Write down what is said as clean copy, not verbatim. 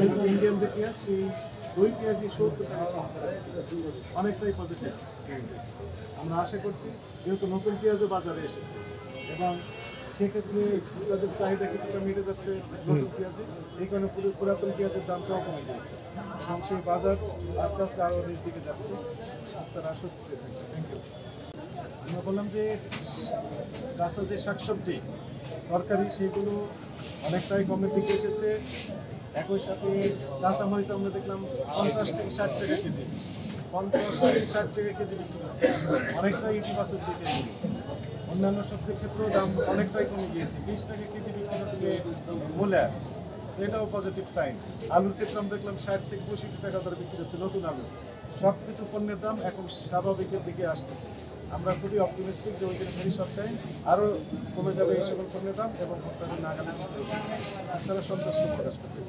হচ্ছে ইন্ডিয়ান যে পেঁয়াজ সেই দুই পেঁয়াজই 70 টাকা কম করে অনেকটাই পজিটিভ। আমরা আশা করছি যেহেতু নতুন পেঁয়াজও বাজারে এসেছে এবং সেক্ষেত্রে তাদের চাহিদা কিছুটা মিটে যাচ্ছে নতুন পেঁয়াজে, এই কারণে পুরাতন পেঁয়াজের দামটাও কমে গিয়েছে এবং সেই বাজার আস্তে আস্তে আরও নিচ দিকে যাচ্ছে। তারা স্বস্তিতে থাকবে। Thank you. আমরা বললাম যে কাঁচা যে শাকসবজি তরকারি সেগুলো অনেকটাই কমের দিকে এসেছে। একই সাথে কাঁচামরিচ আমরা দেখলাম 50 থেকে 60 টাকা কেজি, 50 থেকে 60 টাকা কেজি বিক্রি হচ্ছে, অনেকটাই ইতিবাচক দিকে। অন্যান্য সবজির ক্ষেত্রেও দাম অনেকটাই কমে গিয়েছে, 20 টাকা কেজি বিক্রি হচ্ছে মূলা, এটাও পজিটিভ সাইন। আলুর ক্ষেত্রে আমরা দেখলাম 60 থেকে 65 টাকা দরে বিক্রি হচ্ছে নতুন আলু। সব কিছু পণ্যের দাম এখন স্বাভাবিকের দিকে আসতেছে। আমরা খুবই অপটিমিস্টিক যে ওইখানে ভেরি সপ্তাহে আরও কমে যাবে এই সকল পণ্যের দাম এবং ভোক্তাদের নাগালের তারা সন্তুষ্ট প্রকাশ করবে।